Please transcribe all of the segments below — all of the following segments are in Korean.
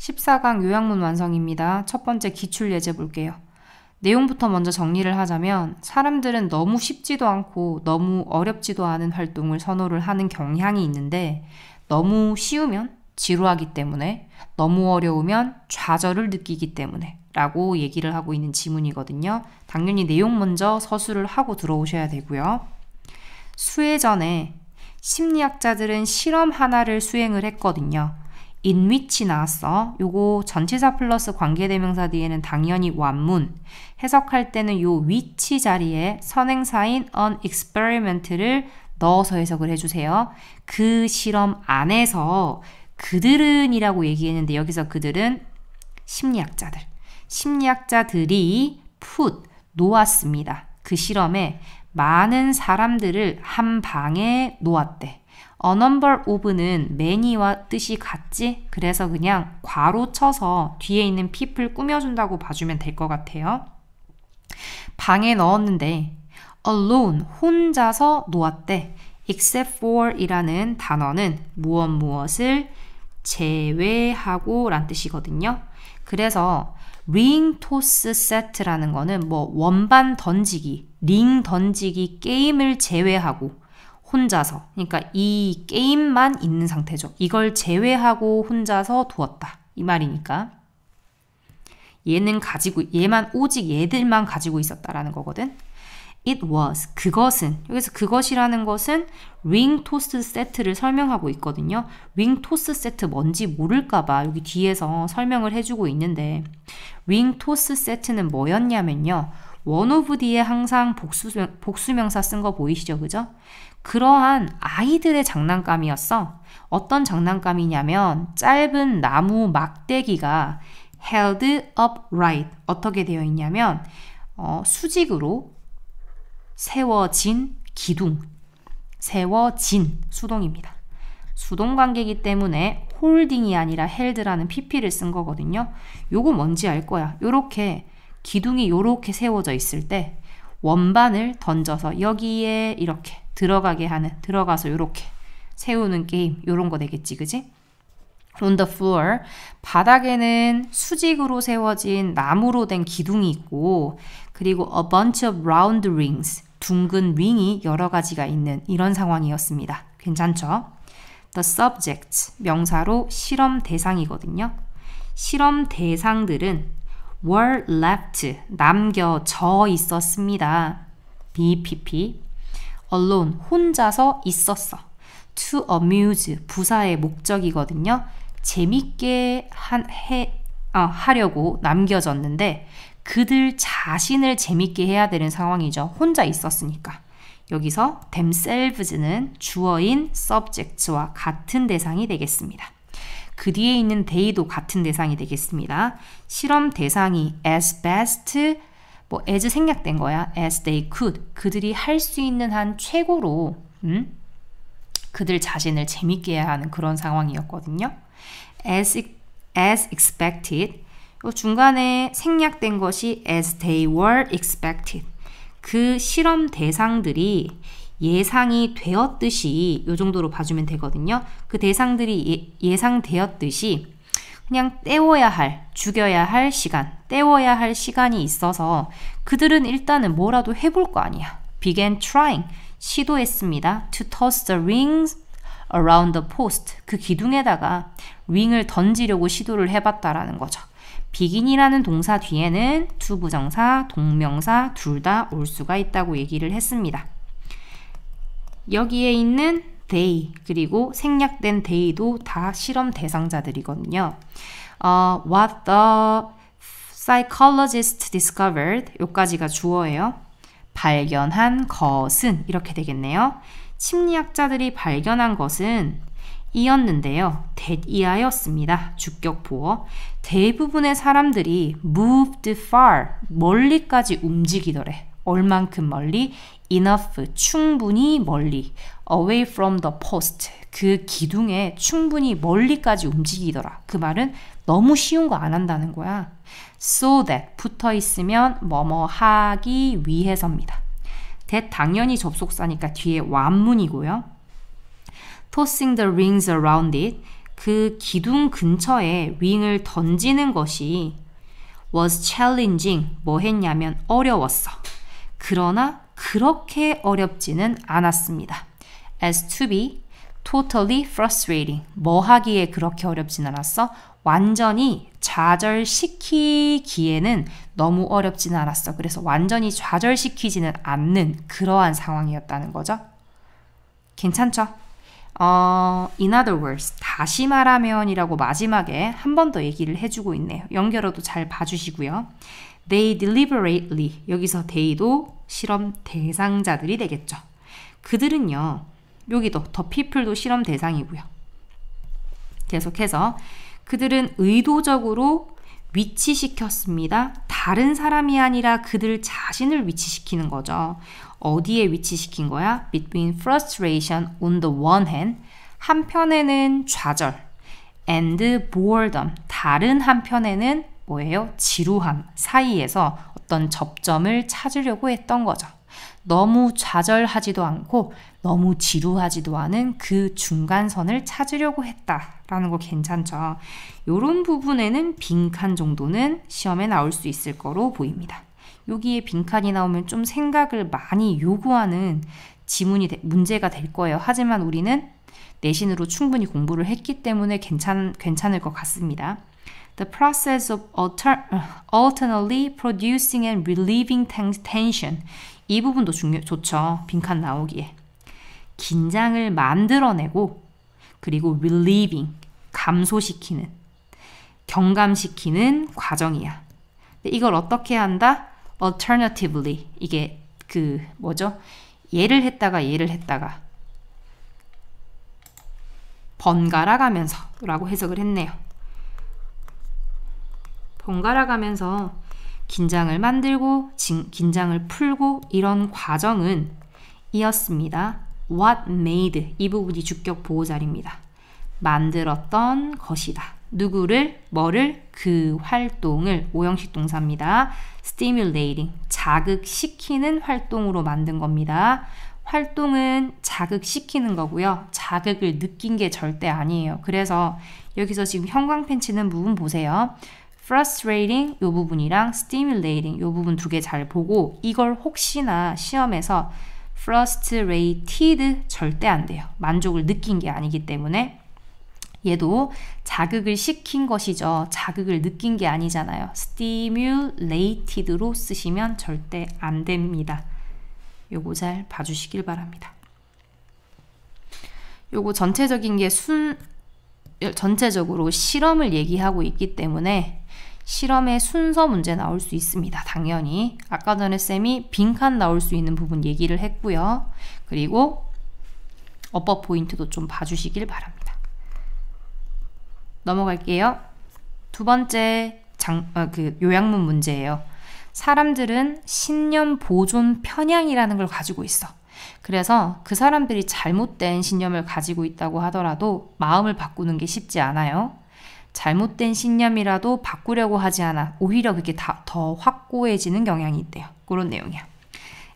14강 요약문 완성입니다. 첫 번째 기출 예제 볼게요. 내용부터 먼저 정리를 하자면 사람들은 너무 쉽지도 않고 너무 어렵지도 않은 활동을 선호를 하는 경향이 있는데 너무 쉬우면 지루하기 때문에 너무 어려우면 좌절을 느끼기 때문에 라고 얘기를 하고 있는 지문이거든요. 당연히 내용 먼저 서술을 하고 들어오셔야 되고요. 수해 전에 심리학자들은 실험 하나를 수행을 했거든요. in which 나왔어. 요거 전치사 플러스 관계대명사 뒤에는 당연히 완문. 해석할 때는 요 which 자리에 선행사인 an experiment를 넣어서 해석을 해주세요. 그 실험 안에서 그들은 이라고 얘기했는데 여기서 그들은 심리학자들이 put 놓았습니다. 그 실험에 많은 사람들을 한 방에 놓았대. A number of는 many와 뜻이 같지? 그래서 그냥 괄호 쳐서 뒤에 있는 people 꾸며준다고 봐주면 될 것 같아요. 방에 넣었는데 alone, 혼자서 놓았대. except for 이라는 단어는 무엇을 제외하고 란 뜻이거든요. 그래서 ring toss set라는 거는 뭐 원반 던지기, 링 던지기 게임을 제외하고 혼자서, 그러니까 이 게임만 있는 상태죠. 이걸 제외하고 혼자서 두었다. 이 말이니까. 얘만 오직 얘들만 가지고 있었다라는 거거든. It was, 그것은, 여기서 그것이라는 것은 ring toss set를 설명하고 있거든요. ring toss set 뭔지 모를까봐 여기 뒤에서 설명을 해주고 있는데 ring toss set는 뭐였냐면요. one of 뒤에 항상 복수명사 쓴 거 보이시죠? 그죠? 그러한 아이들의 장난감이었어. 어떤 장난감이냐면 짧은 나무 막대기가 held upright. 어떻게 되어 있냐면 수직으로 세워진 기둥. 세워진 수동입니다. 수동 관계이기 때문에 홀딩이 아니라 held라는 pp를 쓴 거거든요. 요거 뭔지 알 거야. 요렇게 기둥이 요렇게 세워져 있을 때 원반을 던져서 여기에 이렇게 들어가서 요렇게 세우는 게임, 요런 거 되겠지, 그지? On the floor, 바닥에는 수직으로 세워진 나무로 된 기둥이 있고 그리고 a bunch of round rings, 둥근 링이 여러 가지가 있는 이런 상황이었습니다. 괜찮죠? The subjects, 명사로 실험 대상이거든요. 실험 대상들은 were left, 남겨져 있었습니다. BPP, alone, 혼자서 있었어. To amuse, 부사의 목적이거든요. 재밌게 하려고 남겨졌는데 그들 자신을 재밌게 해야 되는 상황이죠. 혼자 있었으니까. 여기서 themselves는 주어인 subject와 같은 대상이 되겠습니다. 그 뒤에 있는 they도 같은 대상이 되겠습니다. 실험 대상이 as best, as 생략된 거야. as they could. 그들이 할 수 있는 한 최고로 그들 자신을 재밌게 해야 하는 그런 상황이었거든요. as expected. 중간에 생략된 것이 as they were expected. 그 실험 대상들이 예상이 되었듯이 이 정도로 봐주면 되거든요. 그 대상들이 예상되었듯이 그냥 죽여야 할 시간, 때워야 할 시간이 있어서 그들은 일단은 뭐라도 해볼 거 아니야. began trying, 시도했습니다. to toss the rings around the post, 그 기둥에다가 링을 던지려고 시도를 해봤다라는 거죠. begin이라는 동사 뒤에는 to 부정사, 동명사 둘 다 올 수가 있다고 얘기를 했습니다. 여기에 있는 they 그리고 생략된 they도 다 실험 대상자들이거든요. What the psychologist discovered, 여기까지가 주어예요. 발견한 것은 이렇게 되겠네요. 심리학자들이 발견한 것은 이었는데요. that이하였습니다. 주격보어. 대부분의 사람들이 moved far, 멀리까지 움직이더래. 얼만큼 멀리? enough, 충분히 멀리. away from the post, 그 기둥에 충분히 멀리까지 움직이더라. 그 말은 너무 쉬운 거 안 한다는 거야. so that, 붙어 있으면 뭐뭐 하기 위해서입니다. that 당연히 접속사니까 뒤에 완문이고요. tossing the rings around it, 그 기둥 근처에 윙을 던지는 것이 was challenging. 뭐 했냐면 어려웠어. 그러나 그렇게 어렵지는 않았습니다. as to be totally frustrating. 뭐 하기에 그렇게 어렵진 않았어? 완전히 좌절시키기에는 너무 어렵지는 않았어. 그래서 완전히 좌절시키지는 않는 그러한 상황이었다는 거죠. 괜찮죠? In other words, 다시 말하면 이라고 마지막에 한 번 더 얘기를 해주고 있네요. 연결어도 잘 봐주시고요. They deliberately, 여기서 they도 실험 대상자들이 되겠죠. 그들은요, 여기도 the people도 실험 대상이고요. 계속해서 그들은 의도적으로 위치시켰습니다. 다른 사람이 아니라 그들 자신을 위치시키는 거죠. 어디에 위치시킨 거야? Between frustration on the one hand, 한편에는 좌절, and boredom, 다른 한편에는 뭐예요? 지루함 사이에서 어떤 접점을 찾으려고 했던 거죠. 너무 좌절하지도 않고 너무 지루하지도 않은 그 중간선을 찾으려고 했다라는 거 괜찮죠? 이런 부분에는 빈칸 정도는 시험에 나올 수 있을 거로 보입니다. 여기에 빈칸이 나오면 좀 생각을 많이 요구하는 지문이 문제가 될 거예요. 하지만 우리는 내신으로 충분히 공부를 했기 때문에 괜찮을 것 같습니다. The process of alternately producing and relieving tension. 이 부분도 좋죠. 빈칸 나오기에. 긴장을 만들어내고 그리고 relieving, 감소시키는, 경감시키는 과정이야. 이걸 어떻게 한다? Alternatively. 이게 뭐죠? 얘를 했다가 번갈아 가면서 라고 해석을 했네요. 번갈아 가면서 긴장을 만들고 긴장을 풀고 이런 과정은 이었습니다. What made, 이 부분이 주격 보호자리입니다. 만들었던 것이다. 누구를, 뭐를, 그 활동을, 오형식 동사입니다. stimulating, 자극시키는 활동으로 만든 겁니다. 활동은 자극시키는 거고요. 자극을 느낀 게 절대 아니에요. 그래서 여기서 지금 형광펜 치는 부분 보세요. frustrating 이 부분이랑 stimulating 이 부분 두 개 잘 보고 이걸 혹시나 시험에서 frustrated 절대 안 돼요. 만족을 느낀 게 아니기 때문에 얘도 자극을 시킨 것이죠. 자극을 느낀 게 아니잖아요. stimulated로 쓰시면 절대 안 됩니다. 요거 잘 봐주시길 바랍니다. 요거 전체적인 게 전체적으로 실험을 얘기하고 있기 때문에 실험의 순서 문제 나올 수 있습니다. 당연히 아까 전에 쌤이 빈칸 나올 수 있는 부분 얘기를 했고요. 그리고 어법 포인트도 좀 봐주시길 바랍니다. 넘어갈게요. 두 번째 요약문 문제예요. 사람들은 신념 보존 편향이라는 걸 가지고 있어. 그래서 그 사람들이 잘못된 신념을 가지고 있다고 하더라도 마음을 바꾸는 게 쉽지 않아요. 잘못된 신념이라도 바꾸려고 하지 않아. 오히려 그게 더 확고해지는 경향이 있대요. 그런 내용이야.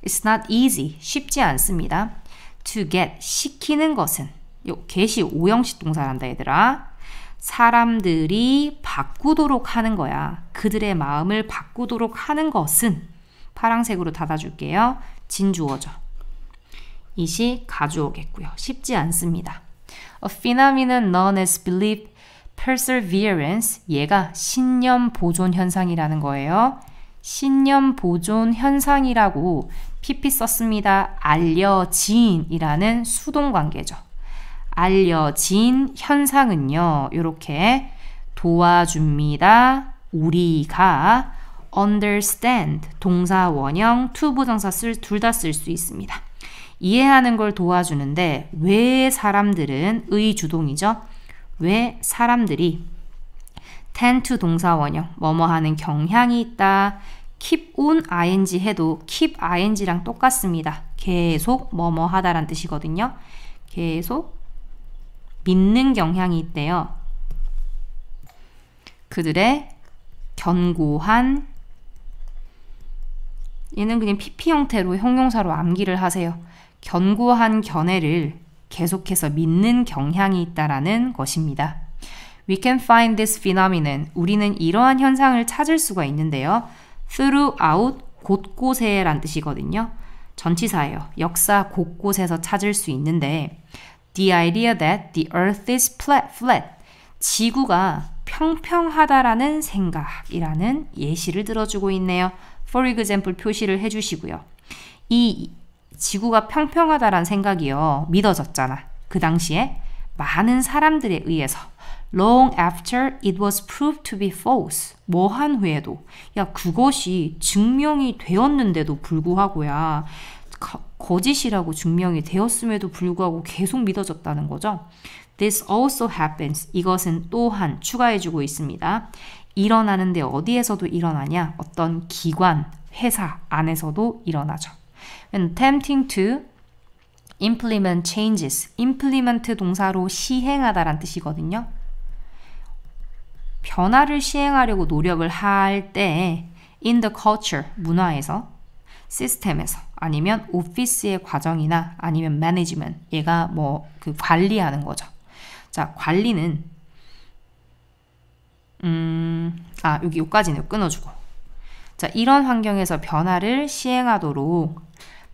It's not easy. 쉽지 않습니다. To get, 시키는 것은. get이 오형식 동사란다 얘들아. 사람들이 바꾸도록 하는 거야. 그들의 마음을 바꾸도록 하는 것은 파란색으로 닫아줄게요. 진주어죠. 이시 가주어겠고요. 쉽지 않습니다. A phenomenon known as belief perseverance. 얘가 신념 보존 현상이라는 거예요. 신념 보존 현상이라고 PP 썼습니다. 알려진이라는 수동 관계죠. 알려진 현상은요. 이렇게 도와줍니다. 우리가 understand 동사 원형 to 부정사 둘 다 쓸 수 있습니다. 이해하는 걸 도와주는데 왜 사람들은 의주동이죠. 왜 사람들이 tend to 동사 원형 뭐뭐 하는 경향이 있다. keep on ing 해도 keep ing랑 똑같습니다. 계속 뭐뭐 하다란 뜻이거든요. 계속 믿는 경향이 있대요. 그들의 견고한 얘는 그냥 PP 형태로 형용사로 암기를 하세요. 견고한 견해를 계속해서 믿는 경향이 있다라는 것입니다. We can find this phenomenon. 우리는 이러한 현상을 찾을 수가 있는데요. throughout, 곳곳에 란 뜻이거든요. 전치사예요. 역사 곳곳에서 찾을 수 있는데 The idea that the earth is flat. 지구가 평평하다라는 생각이라는 예시를 들어주고 있네요. For example 표시를 해주시고요. 이 지구가 평평하다라는 생각이요. 믿어졌잖아. 그 당시에 많은 사람들에 의해서 long after it was proved to be false. 뭐한 후에도 야 그것이 증명이 되었는데도 불구하고야 거짓이라고 증명이 되었음에도 불구하고 계속 믿어졌다는 거죠. This also happens. 이것은 또한 추가해주고 있습니다. 일어나는데 어디에서도 일어나냐? 어떤 기관, 회사 안에서도 일어나죠. When attempting to implement changes. implement 동사로 시행하다란 뜻이거든요. 변화를 시행하려고 노력을 할 때 in the culture, 문화에서, 시스템에서, 아니면 오피스의 과정이나 아니면 management, 얘가 뭐 그 관리하는 거죠. 자, 관리는 여기까지는 끊어주고. 자, 이런 환경에서 변화를 시행하도록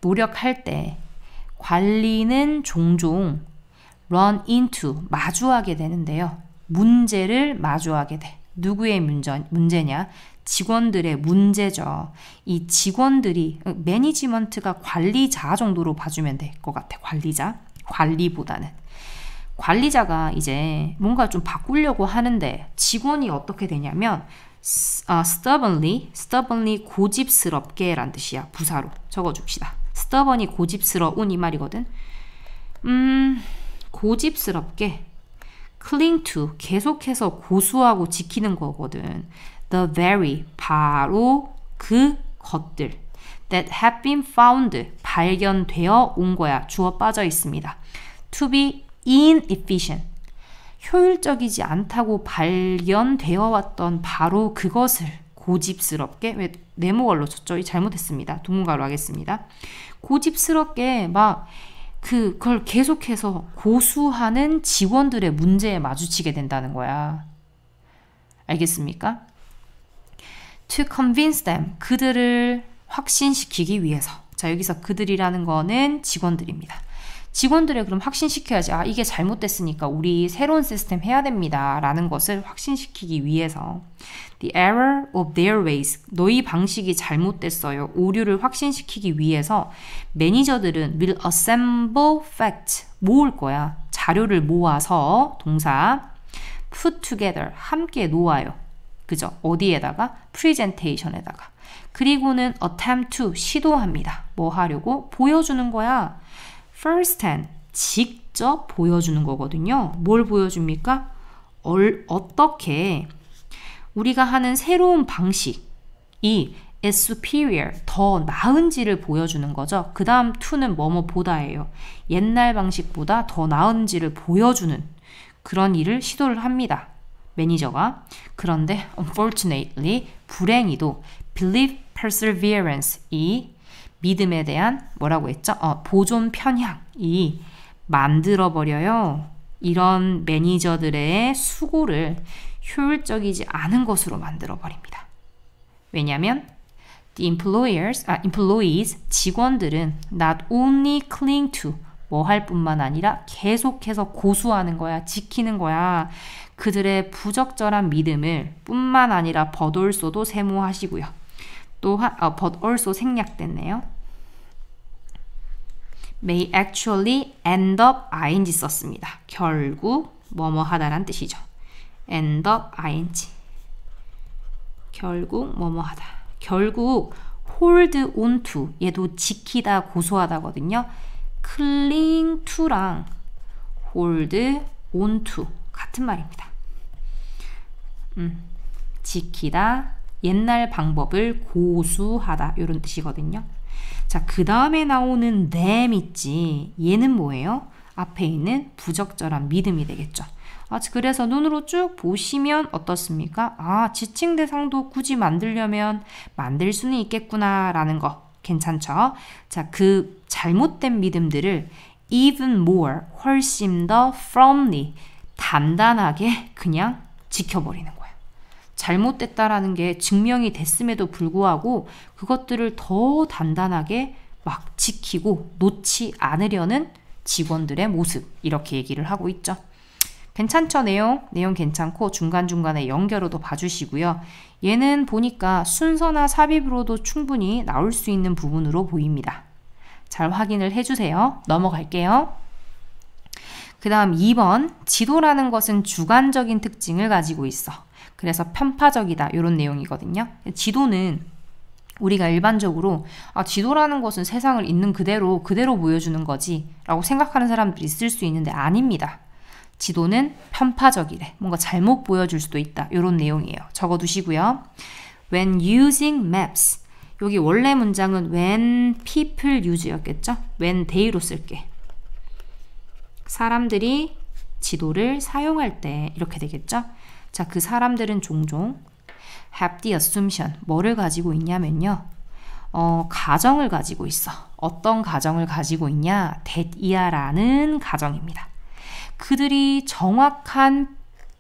노력할 때 관리는 종종 run into, 마주하게 되는데요. 문제를 마주하게 돼. 누구의 문제냐? 직원들의 문제죠. 이 직원들이 매니지먼트가 관리자 정도로 봐주면 될 것 같아. 관리자. 관리보다는. 관리자가 이제 뭔가 좀 바꾸려고 하는데 직원이 어떻게 되냐면 stubbornly 고집스럽게 란 뜻이야. 부사로 적어줍시다. stubbornly 고집스러운 이 말이거든. 고집스럽게 cling to 계속해서 고수하고 지키는 거거든. The very 바로 그 것들 that have been found 발견되어 온 거야. 주어 빠져 있습니다. To be inefficient 효율적이지 않다고 발견되어 왔던 바로 그것을 고집스럽게 왜 네모걸로 쳤죠? 잘못했습니다. 동문가로 하겠습니다. 고집스럽게 막 그걸 계속해서 고수하는 직원들의 문제에 마주치게 된다는 거야. 알겠습니까? To convince them, 그들을 확신시키기 위해서. 자, 여기서 그들이라는 거는 직원들입니다. 직원들을 그럼 확신시켜야지. 아, 이게 잘못됐으니까 우리 새로운 시스템 해야 됩니다. 라는 것을 확신시키기 위해서. The error of their ways. 너희 방식이 잘못됐어요. 오류를 확신시키기 위해서 매니저들은 will assemble facts. 모을 거야. 자료를 모아서 동사 put together. 함께 놓아요. 그죠? 어디에다가? presentation에다가. 그리고는 attempt to. 시도합니다. 뭐 하려고? 보여주는 거야. first hand, 직접 보여주는 거거든요. 뭘 보여줍니까? 어떻게 우리가 하는 새로운 방식이 is superior, 더 나은지를 보여주는 거죠. 그 다음 to는 뭐뭐보다예요. 옛날 방식보다 더 나은지를 보여주는 그런 일을 시도를 합니다. 매니저가. 그런데 unfortunately, 불행히도 belief perseverance, 이 믿음에 대한 뭐라고 했죠? 보존 편향이 만들어버려요. 이런 매니저들의 수고를 효율적이지 않은 것으로 만들어버립니다. 왜냐하면 the employees, 직원들은 not only cling to, 뭐 할 뿐만 아니라 계속해서 고수하는 거야, 지키는 거야. 그들의 부적절한 믿음을 뿐만 아니라 but also도 세모하시고요. 또한 but also 생략됐네요. may actually end up ing 썼습니다. 결국 뭐뭐 하다란 뜻이죠. end up ing. 결국 뭐뭐 하다. 결국 hold on to. 얘도 지키다, 고수하다거든요. cling to랑 hold on to 같은 말입니다. 지키다, 옛날 방법을 고수하다 이런 뜻이거든요. 자, 그 다음에 나오는 them 있지. 얘는 뭐예요? 앞에 있는 부적절한 믿음이 되겠죠. 그래서 눈으로 쭉 보시면 어떻습니까? 지칭 대상도 굳이 만들려면 만들 수는 있겠구나 라는 거 괜찮죠? 자, 그 잘못된 믿음들을 even more, 훨씬 더 firmly, 단단하게 그냥 지켜버리는 거야. 잘못됐다라는 게 증명이 됐음에도 불구하고 그것들을 더 단단하게 막 지키고 놓지 않으려는 직원들의 모습, 이렇게 얘기를 하고 있죠. 괜찮죠? 내용 괜찮고 중간중간에 연결어도 봐주시고요. 얘는 보니까 순서나 삽입으로도 충분히 나올 수 있는 부분으로 보입니다. 잘 확인을 해주세요. 넘어갈게요. 그 다음 2번, 지도라는 것은 주관적인 특징을 가지고 있어. 그래서 편파적이다, 이런 내용이거든요. 지도는 우리가 일반적으로 지도라는 것은 세상을 있는 그대로 보여주는 거지 라고 생각하는 사람들이 있을 수 있는데 아닙니다. 지도는 편파적이래. 뭔가 잘못 보여줄 수도 있다. 이런 내용이에요. 적어두시고요. When using maps. 여기 원래 문장은 when people use였겠죠? when they로 쓸게. 사람들이 지도를 사용할 때 이렇게 되겠죠? 자, 그 사람들은 종종 have the assumption. 뭐를 가지고 있냐면요. 가정을 가지고 있어. 어떤 가정을 가지고 있냐? that이야라는 가정입니다. 그들이 정확한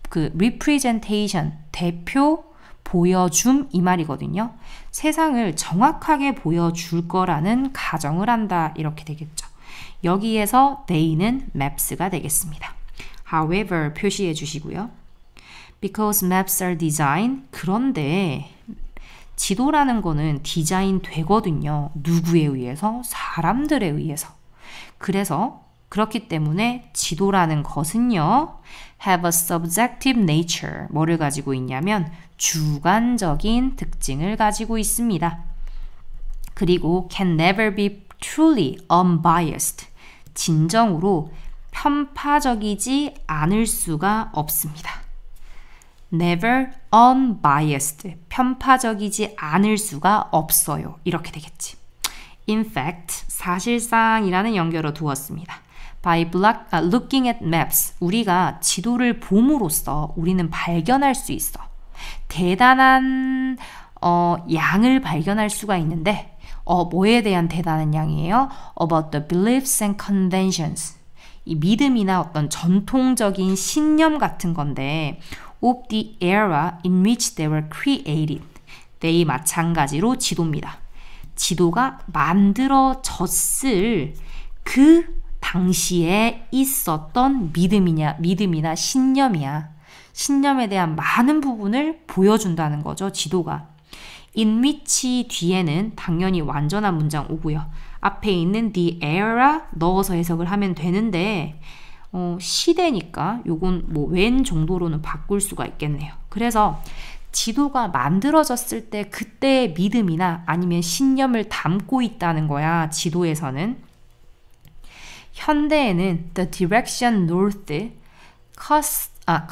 그 representation, 대표 보여줌 이 말이거든요. 세상을 정확하게 보여줄 거라는 가정을 한다, 이렇게 되겠죠. 여기에서 they는 maps가 되겠습니다. However 표시해 주시고요. Because maps are designed. 그런데 지도라는 거는 디자인 되거든요. 누구에 의해서? 사람들에 의해서. 그래서 그렇기 때문에 지도라는 것은요, have a subjective nature. 뭐를 가지고 있냐면 주관적인 특징을 가지고 있습니다. 그리고 can never be truly unbiased. 진정으로 편파적이지 않을 수가 없습니다. never unbiased. 편파적이지 않을 수가 없어요. 이렇게 되겠지. In fact, 사실상이라는 연결어 두었습니다. By looking at maps, 우리가 지도를 봄으로써 우리는 발견할 수 있어. 대단한 양을 발견할 수가 있는데 뭐에 대한 대단한 양이에요? About the beliefs and conventions. 이 믿음이나 어떤 전통적인 신념 같은 건데 of the era in which they were created. they 마찬가지로 지도입니다. 지도가 만들어졌을 그 당시에 있었던 믿음이나 신념이야. 신념에 대한 많은 부분을 보여준다는 거죠, 지도가. in which 뒤에는 당연히 완전한 문장 오고요. 앞에 있는 the era 넣어서 해석을 하면 되는데 시대니까 요건 뭐 when 정도로는 바꿀 수가 있겠네요. 그래서 지도가 만들어졌을 때 그때의 믿음이나 아니면 신념을 담고 있다는 거야, 지도에서는. 현대에는 the direction north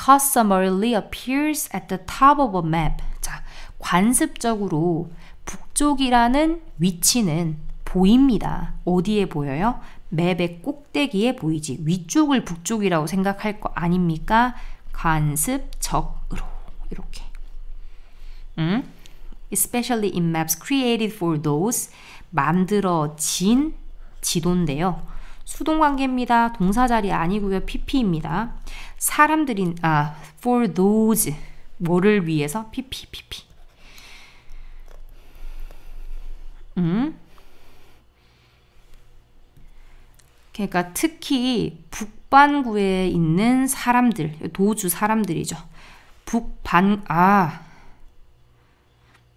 customarily appears at the top of a map. 자, 관습적으로 북쪽이라는 위치는 보입니다. 어디에 보여요? 맵의 꼭대기에 보이지. 위쪽을 북쪽이라고 생각할 거 아닙니까? 관습적으로 이렇게. Especially in maps created for those. 만들어진 지도인데요. 수동관계입니다. 동사자리 아니고요. PP입니다. 사람들이 for those. 뭐를 위해서? PP. 그러니까 특히 북반구에 있는 사람들, 도주 사람들이죠.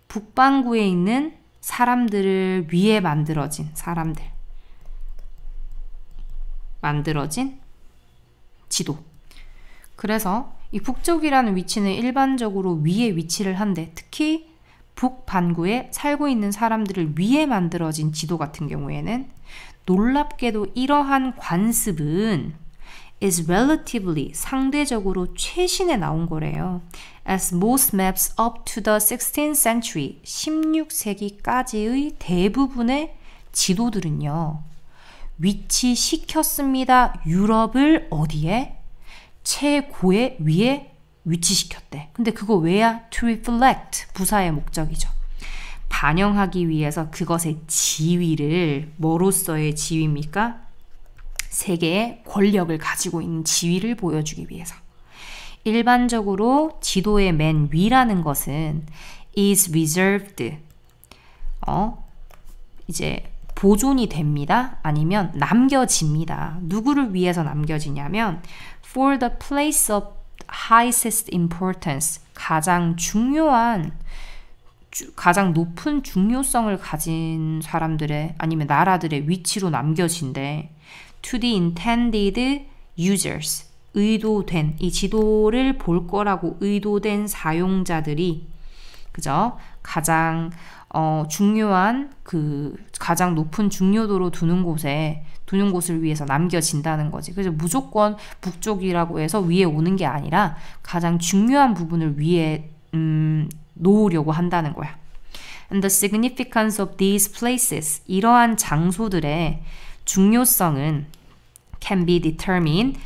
북반구에 있는 사람들을 위해 만들어진 사람들. 만들어진 지도. 그래서 이 북쪽이라는 위치는 일반적으로 위에 위치를 한데 특히 북반구에 살고 있는 사람들을 위해 만들어진 지도 같은 경우에는 놀랍게도 이러한 관습은 is relatively 상대적으로 최신에 나온 거래요. As most maps up to the 16th century 16세기까지의 대부분의 지도들은요. 위치시켰습니다. 유럽을 어디에? 최고의 위에 위치시켰대. 근데 그거 왜야? To reflect 부사의 목적이죠. 반영하기 위해서 그것의 지위를 뭐로서의 지위입니까? 세계의 권력을 가지고 있는 지위를 보여주기 위해서. 일반적으로 지도의 맨 위라는 것은 is reserved. 이제 보존이 됩니다. 아니면 남겨집니다. 누구를 위해서 남겨지냐면 for the place of highest importance. 가장 높은 중요성을 가진 사람들의 아니면 나라들의 위치로 남겨진대. to the intended users. 의도된, 이 지도를 볼 거라고 의도된 사용자들이, 그죠? 가장 중요한 가장 높은 중요도로 두는 곳을 위해서 남겨진다는 거지. 그래서 무조건 북쪽이라고 해서 위에 오는 게 아니라 가장 중요한 부분을 위에 놓으려고 한다는 거야. And the significance of these places. 이러한 장소들의 중요성은 can be determined.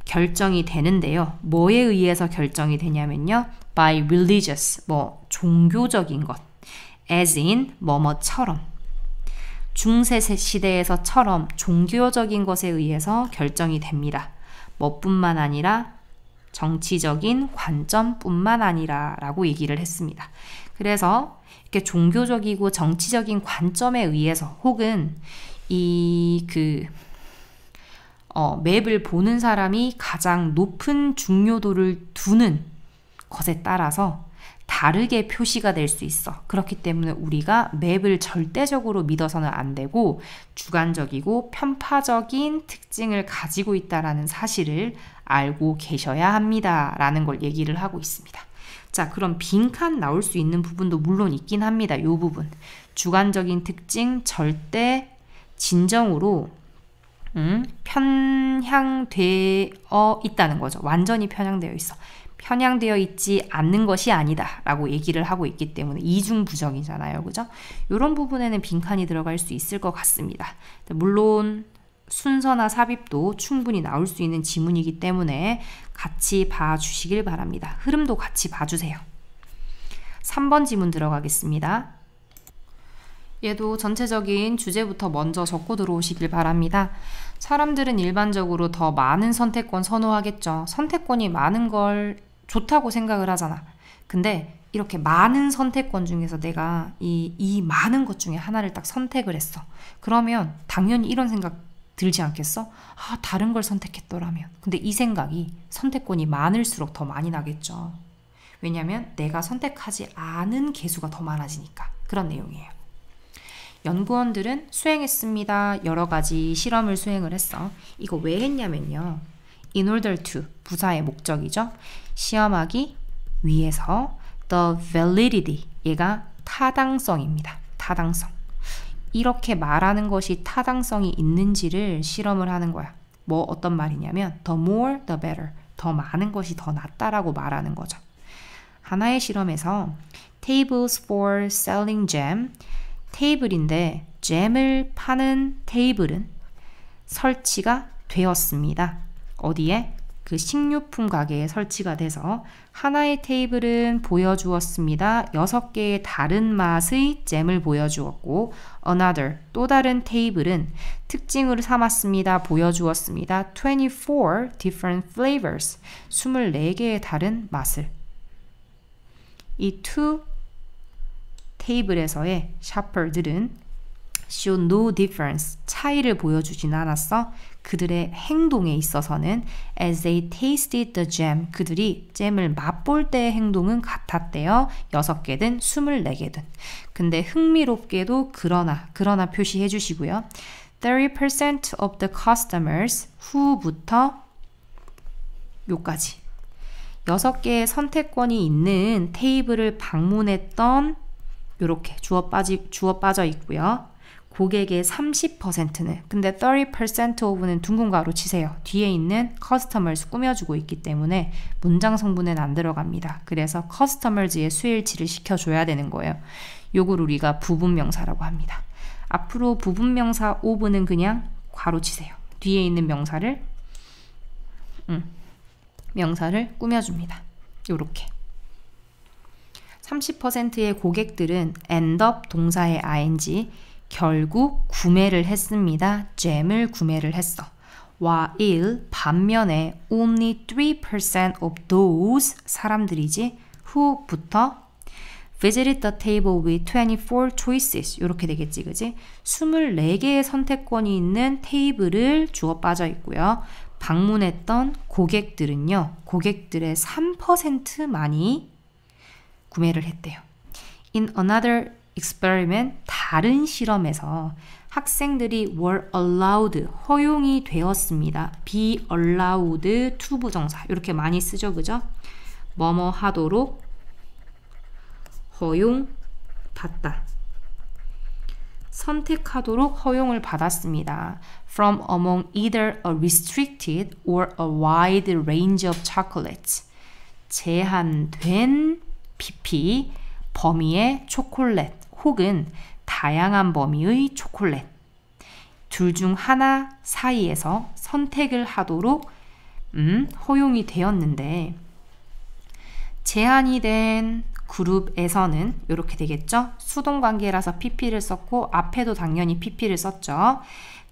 결정이 되는데요. 뭐에 의해서 결정이 되냐면요. by religious. 종교적인 것. as in 뭐뭐처럼. 중세 시대에서처럼 종교적인 것에 의해서 결정이 됩니다. 뭐뿐만 아니라 정치적인 관점뿐만 아니라 라고 얘기를 했습니다. 그래서 이렇게 종교적이고 정치적인 관점에 의해서 혹은 맵을 보는 사람이 가장 높은 중요도를 두는 것에 따라서 다르게 표시가 될 수 있어. 그렇기 때문에 우리가 맵을 절대적으로 믿어서는 안 되고 주관적이고 편파적인 특징을 가지고 있다는 사실을 알고 계셔야 합니다. 라는 걸 얘기를 하고 있습니다. 자, 그럼 빈칸 나올 수 있는 부분도 물론 있긴 합니다. 이 부분. 주관적인 특징 절대 진정으로 편향되어 있다는 거죠. 완전히 편향되어 있어. 편향되어 있지 않는 것이 아니다 라고 얘기를 하고 있기 때문에 이중부정이잖아요. 그죠? 이런 부분에는 빈칸이 들어갈 수 있을 것 같습니다. 물론 순서나 삽입도 충분히 나올 수 있는 지문이기 때문에 같이 봐주시길 바랍니다. 흐름도 같이 봐주세요. 3번 지문 들어가겠습니다. 얘도 전체적인 주제부터 먼저 적고 들어오시길 바랍니다. 사람들은 일반적으로 더 많은 선택권 선호하겠죠. 선택권이 많은 걸 좋다고 생각을 하잖아. 근데 이렇게 많은 선택권 중에서 내가 이 많은 것 중에 하나를 딱 선택을 했어. 그러면 당연히 이런 생각 들지 않겠어? 아, 다른 걸 선택했더라면. 근데 이 생각이 선택권이 많을수록 더 많이 나겠죠. 왜냐면 내가 선택하지 않은 개수가 더 많아지니까. 그런 내용이에요. 연구원들은 수행했습니다. 여러 가지 실험을 수행을 했어. 이거 왜 했냐면요. In order to, 부사의 목적이죠. 시험하기 위해서 the validity, 얘가 타당성입니다. 타당성. 이렇게 말하는 것이 타당성이 있는지를 실험을 하는 거야. 어떤 말이냐면 the more the better, 더 많은 것이 더 낫다라고 말하는 거죠. 하나의 실험에서 tables for selling jam, 테이블인데 잼을 파는 테이블은 설치가 되었습니다. 어디에? 그 식료품 가게에 설치가 돼서 하나의 테이블은 보여주었습니다. 6개의 다른 맛의 잼을 보여주었고 another, 또 다른 테이블은 특징으로 삼았습니다. 보여주었습니다. 24 different flavors, 24개의 다른 맛을. 이 two 테이블에서의 샤퍼들은 show no difference, 차이를 보여주진 않았어. 그들의 행동에 있어서는 as they tasted the jam, 그들이 잼을 맛볼 때의 행동은 같았대요. 6개든 24개든. 근데 흥미롭게도 그러나 표시해 주시고요. 30% of the customers, 후부터 요까지 6개의 선택권이 있는 테이블을 방문했던, 요렇게 주어 빠져 있고요. 고객의 30%는, 근데 30% of는 둥근 가로 치세요. 뒤에 있는 customers 꾸며주고 있기 때문에 문장 성분은 안 들어갑니다. 그래서 customers의 수일치를 시켜줘야 되는 거예요. 요걸 우리가 부분명사라고 합니다. 앞으로 부분명사 of는 그냥 괄호 치세요. 뒤에 있는 명사를 꾸며줍니다. 요렇게. 30%의 고객들은 end up 동사의 ing, 결국 구매를 했습니다. 잼을 구매를 했어. while 반면에 only 3% of those 사람들이지 who부터 visited the table with 24 choices 이렇게 되겠지, 그지? 24개의 선택권이 있는 테이블을 주어 빠져 있고요. 방문했던 고객들은요, 고객들의 3%만이 구매를 했대요. In another experiment, 다른 실험에서 학생들이 were allowed, 허용이 되었습니다. be allowed to 부정사 이렇게 많이 쓰죠, 그죠? 뭐뭐 하도록 허용받다. 선택하도록 허용을 받았습니다. From among either a restricted or a wide range of chocolates. 제한된 pp 범위의 초콜릿 혹은 다양한 범위의 초콜릿. 둘 중 하나 사이에서 선택을 하도록 허용이 되었는데 제한이 된 그룹에서는 이렇게 되겠죠. 수동관계라서 pp를 썼고 앞에도 당연히 pp를 썼죠.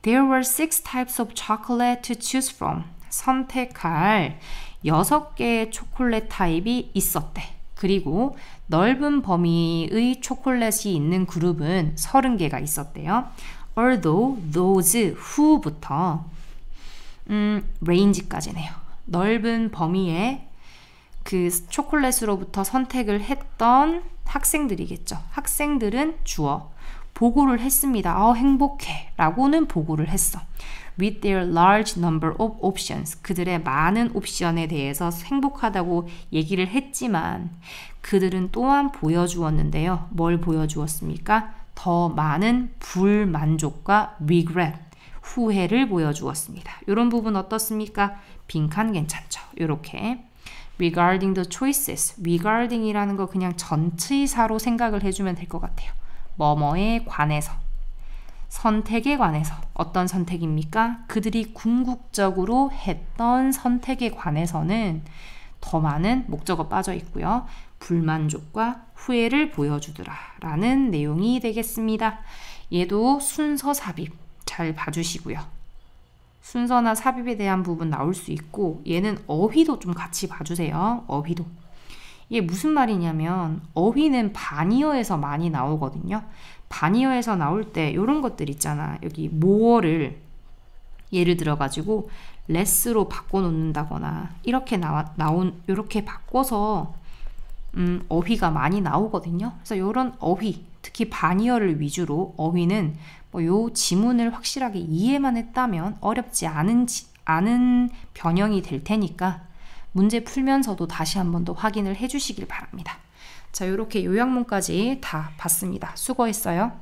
There were 6 types of chocolate to choose from. 선택할 6개의 초콜릿 타입이 있었대. 그리고 넓은 범위의 초콜릿이 있는 그룹은 30개가 있었대요. Although those who부터 range까지네요. 넓은 범위의 그 초콜릿으로부터 선택을 했던 학생들이겠죠. 학생들은 주어 보고를 했습니다. 행복해 라고는 보고를 했어. With their large number of options. 그들의 많은 옵션에 대해서 행복하다고 얘기를 했지만 그들은 또한 보여주었는데요. 뭘 보여주었습니까? 더 많은 불만족과 regret, 후회를 보여주었습니다. 이런 부분 어떻습니까? 빈칸 괜찮죠? 이렇게 regarding the choices, regarding이라는 거 그냥 전치사로 생각을 해주면 될 것 같아요. 뭐뭐에 관해서, 선택에 관해서. 어떤 선택입니까? 그들이 궁극적으로 했던 선택에 관해서는 더 많은 목적어 빠져 있고요. 불만족과 후회를 보여주더라 라는 내용이 되겠습니다. 얘도 순서 삽입 잘 봐주시고요. 순서나 삽입에 대한 부분 나올 수 있고 얘는 어휘도 좀 같이 봐주세요. 어휘도. 이게 무슨 말이냐면 어휘는 반이어에서 많이 나오거든요. 반이어에서 나올 때 이런 것들 있잖아. 여기 more를 예를 들어 가지고 less로 바꿔놓는다거나 이렇게 이렇게 바꿔서 어휘가 많이 나오거든요. 그래서 이런 어휘, 특히 반이어를 위주로 어휘는 요 지문을 확실하게 이해만 했다면 어렵지 않은 변형이 될 테니까 문제 풀면서도 다시 한 번 더 확인을 해주시길 바랍니다. 자, 이렇게 요약문까지 다 봤습니다. 수고했어요.